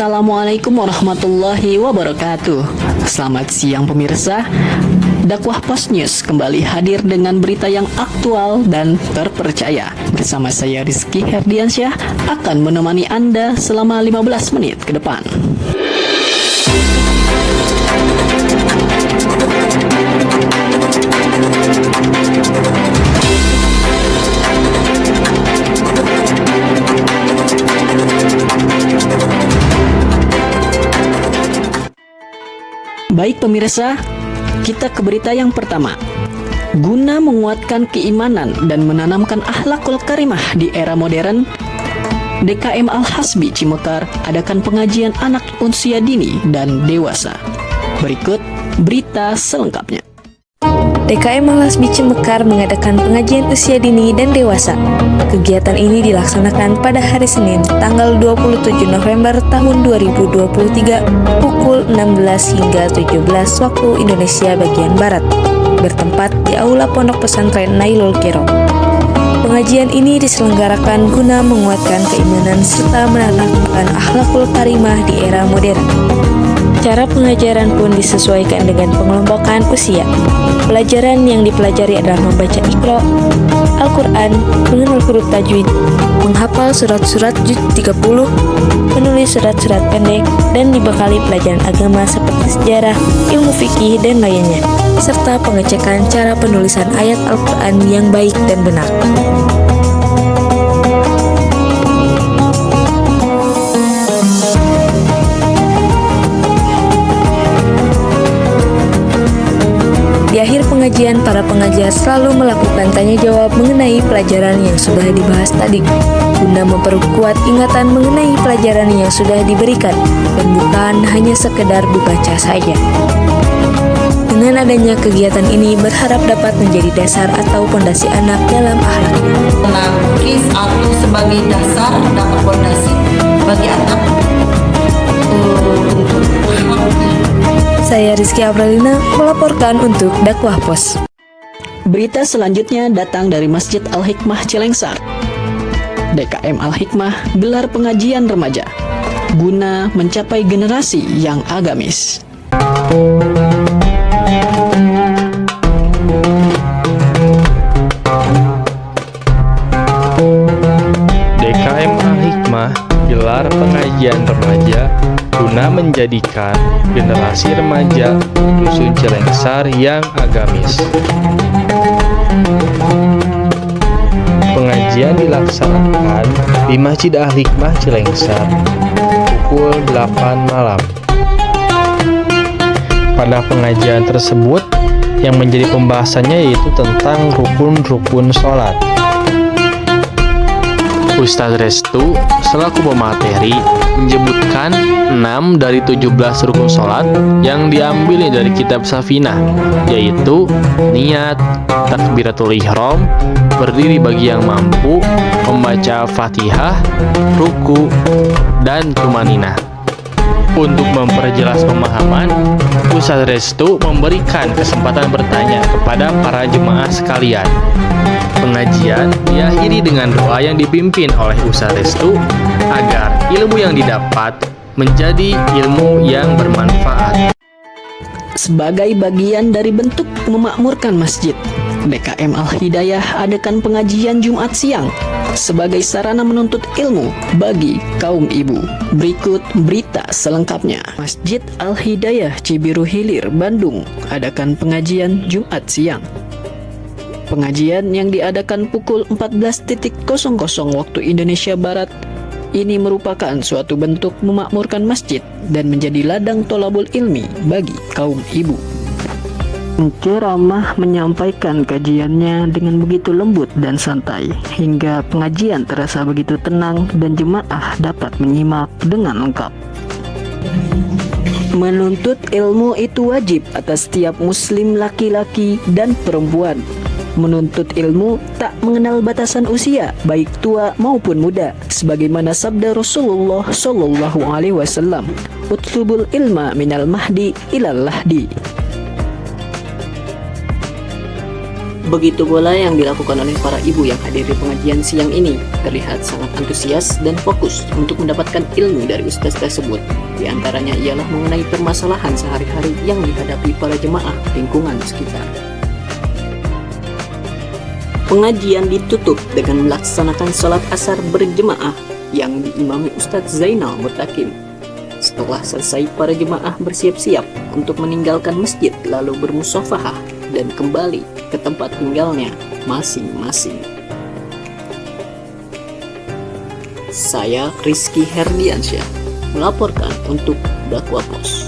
Assalamualaikum warahmatullahi wabarakatuh. Selamat siang pemirsa. Dakwah Pos News kembali hadir dengan berita yang aktual dan terpercaya. Bersama saya Rizky Herdiansyah akan menemani Anda selama 15 menit ke depan. Baik pemirsa, kita ke berita yang pertama. Guna menguatkan keimanan dan menanamkan akhlakul karimah di era modern, DKM Al-Hasbi Cimekar adakan pengajian anak usia dini dan dewasa. Berikut berita selengkapnya. DKM Al-Hasbi Cimekar mengadakan pengajian usia dini dan dewasa. Kegiatan ini dilaksanakan pada hari Senin, tanggal 27 November tahun 2023, pukul 16 hingga 17 waktu Indonesia bagian Barat, bertempat di Aula Pondok Pesantren Nailul Qiro. Pengajian ini diselenggarakan guna menguatkan keimanan serta menanamkan akhlakul karimah di era modern. Cara pengajaran pun disesuaikan dengan pengelompokan usia. Pelajaran yang dipelajari adalah membaca Iqra, Al-Quran, mengenal huruf tajwid, menghafal surat-surat juz 30, menulis surat-surat pendek, dan dibekali pelajaran agama seperti sejarah, ilmu fikih, dan lainnya, serta pengecekan cara penulisan ayat Al-Quran yang baik dan benar. Di akhir pengajian, para pengajar selalu melakukan tanya jawab mengenai pelajaran yang sudah dibahas tadi, guna memperkuat ingatan mengenai pelajaran yang sudah diberikan, dan bukan hanya sekedar dibaca saja. Dengan adanya kegiatan ini, berharap dapat menjadi dasar atau pondasi anak dalam akhlaknya. Kis atau sebagai dasar dapat pondasi bagi anak untuk Saya Rizky Apralina melaporkan untuk Dakwah Pos. Berita selanjutnya datang dari Masjid Al-Hikmah Cilengsar. DKM Al-Hikmah gelar pengajian remaja guna mencapai generasi yang agamis. DKM Al-Hikmah gelar pengajian remaja guna menjadikan generasi remaja Dusun Cilengsar yang agamis. Pengajian dilaksanakan di Masjid Al-Hikmah Cilengsar pukul 8 malam. Pada pengajian tersebut, yang menjadi pembahasannya yaitu tentang rukun-rukun sholat. Ustadz Restu selaku pemateri menyebutkan 6 dari 17 rukun sholat yang diambil dari kitab Safinah, yaitu niat, takbiratul ihram, berdiri bagi yang mampu, membaca Fatihah, ruku, dan tumaninah. Untuk memperjelas pemahaman, Ustadz Restu memberikan kesempatan bertanya kepada para jemaah sekalian. Pengajian diakhiri dengan doa yang dipimpin oleh Ustadz Restu agar ilmu yang didapat menjadi ilmu yang bermanfaat. Sebagai bagian dari bentuk memakmurkan masjid, DKM Al-Hidayah adakan pengajian Jumat siang sebagai sarana menuntut ilmu bagi kaum ibu. Berikut berita selengkapnya. Masjid Al-Hidayah Cibiru Hilir, Bandung adakan pengajian Jumat siang. Pengajian yang diadakan pukul 14.00 waktu Indonesia Barat ini merupakan suatu bentuk memakmurkan masjid dan menjadi ladang tholabul ilmi bagi kaum ibu. Penceramah menyampaikan kajiannya dengan begitu lembut dan santai hingga pengajian terasa begitu tenang dan jemaah dapat menyimak dengan lengkap. Menuntut ilmu itu wajib atas setiap muslim laki-laki dan perempuan. Menuntut ilmu tak mengenal batasan usia, baik tua maupun muda, sebagaimana sabda Rasulullah Shallallahu Alaihi Wasallam, "Utlubul ilma minal mahdi ilal lahdi." Begitu pula yang dilakukan oleh para ibu yang hadir di pengajian siang ini, terlihat sangat antusias dan fokus untuk mendapatkan ilmu dari ustaz tersebut. Di antaranya ialah mengenai permasalahan sehari-hari yang dihadapi para jemaah lingkungan sekitar. Pengajian ditutup dengan melaksanakan sholat asar berjemaah yang diimami Ustadz Zainal Mutakim. Setelah selesai, para jemaah bersiap-siap untuk meninggalkan masjid lalu bermusafahah dan kembali ke tempat tinggalnya masing-masing. Saya Rizky Herdiansyah melaporkan untuk Dakwah Pos.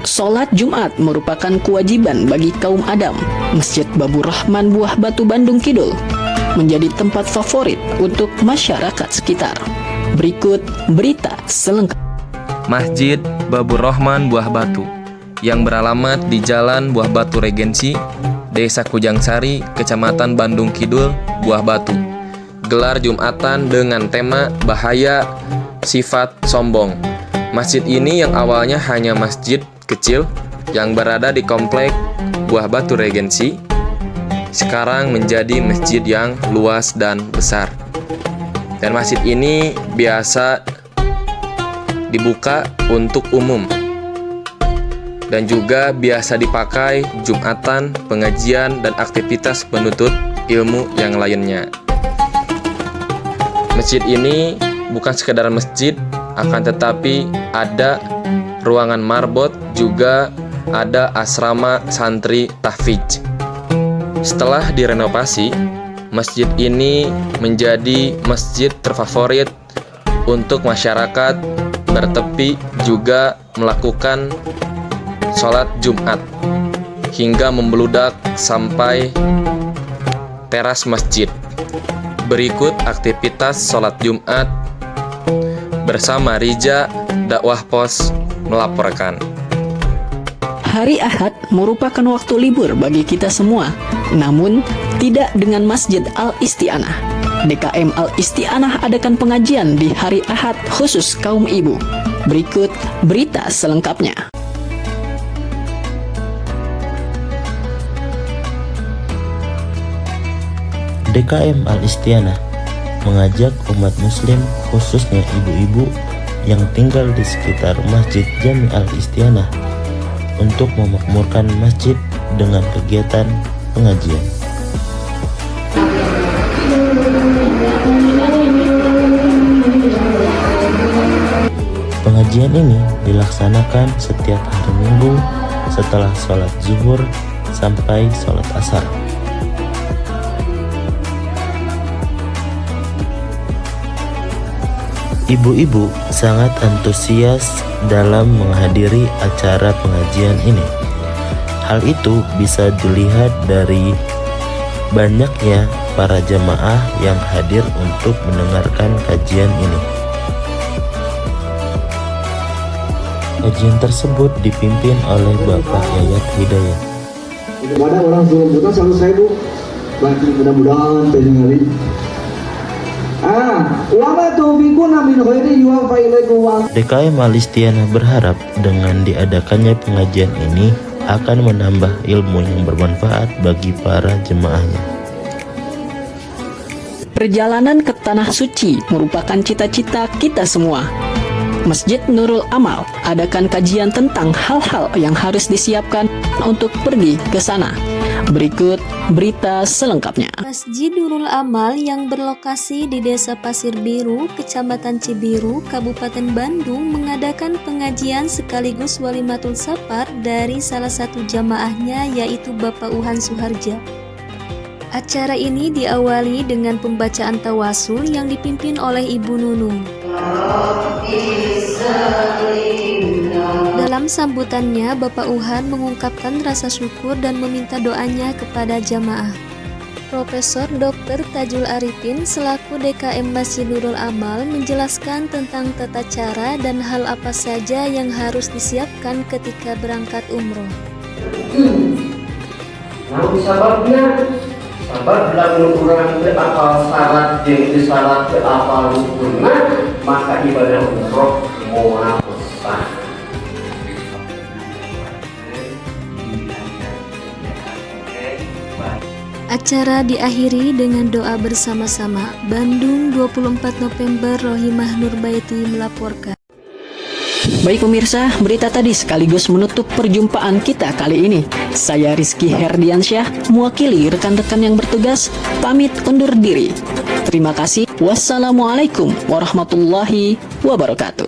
Sholat Jumat merupakan kewajiban bagi kaum Adam. Masjid Babur Rahman Buah Batu Bandung Kidul menjadi tempat favorit untuk masyarakat sekitar. Berikut berita selengkapnya. Masjid Babur Rahman Buah Batu yang beralamat di Jalan Buah Batu Regensi, Desa Kujangsari, Kecamatan Bandung Kidul, Buah Batu. Gelar Jumatan dengan tema Bahaya Sifat Sombong. Masjid ini yang awalnya hanya masjid kecil yang berada di komplek Buah Batu Regensi, sekarang menjadi masjid yang luas dan besar. Dan masjid ini biasa dibuka untuk umum dan juga biasa dipakai Jumatan, pengajian, dan aktivitas penuntut ilmu yang lainnya. Masjid ini bukan sekedar masjid, akan tetapi ada ruangan marbot, juga ada asrama santri tahfidz. Setelah direnovasi, masjid ini menjadi masjid terfavorit untuk masyarakat bertepi, juga melakukan sholat Jumat hingga membeludak sampai teras masjid. Berikut aktivitas sholat Jumat bersama Rija Dakwah Pos melaporkan. Hari Ahad merupakan waktu libur bagi kita semua, namun tidak dengan Masjid Al-Isti'anah. DKM Al-Isti'anah adakan pengajian di hari Ahad khusus kaum ibu. Berikut berita selengkapnya. DKM Al-Isti'anah mengajak umat muslim, khususnya ibu-ibu yang tinggal di sekitar Masjid Jami Al-Isti'anah, untuk memakmurkan masjid dengan kegiatan pengajian. Pengajian ini dilaksanakan setiap hari Minggu setelah sholat zuhur sampai sholat asar. Ibu-ibu sangat antusias dalam menghadiri acara pengajian ini. Hal itu bisa dilihat dari banyaknya para jamaah yang hadir untuk mendengarkan kajian ini. Kajian tersebut dipimpin oleh Bapak Yayat Hidayat. Kepada orang juta 100.000, bagi mudah-mudahan terjadi. DKM Al-Isti'anah berharap dengan diadakannya pengajian ini akan menambah ilmu yang bermanfaat bagi para jemaahnya. Perjalanan ke Tanah Suci merupakan cita-cita kita semua. Masjid Nurul Amal adakan kajian tentang hal-hal yang harus disiapkan untuk pergi ke sana. Berikut berita selengkapnya. Masjid Nurul Amal yang berlokasi di Desa Pasir Biru, Kecamatan Cibiru, Kabupaten Bandung mengadakan pengajian sekaligus walimatul safar dari salah satu jamaahnya, yaitu Bapak Uhan Suharja. Acara ini diawali dengan pembacaan tawasul yang dipimpin oleh Ibu Nunung. Dalam sambutannya, Bapak Uhan mengungkapkan rasa syukur dan meminta doanya kepada jamaah. Profesor Dr. Tajul Arifin selaku DKM Masjid Nurul Amal menjelaskan tentang tata cara dan hal apa saja yang harus disiapkan ketika berangkat umroh. Namun sababnya, sabab lamun urang teu apal syarat jeung teu syarat teu apal rukunna, maka ibadah umroh moal sah. Acara diakhiri dengan doa bersama-sama. Bandung 24 November, Rohimah Nurbaiti melaporkan. Baik pemirsa, berita tadi sekaligus menutup perjumpaan kita kali ini. Saya Rizky Herdiansyah, mewakili rekan-rekan yang bertugas, pamit undur diri. Terima kasih. Wassalamualaikum warahmatullahi wabarakatuh.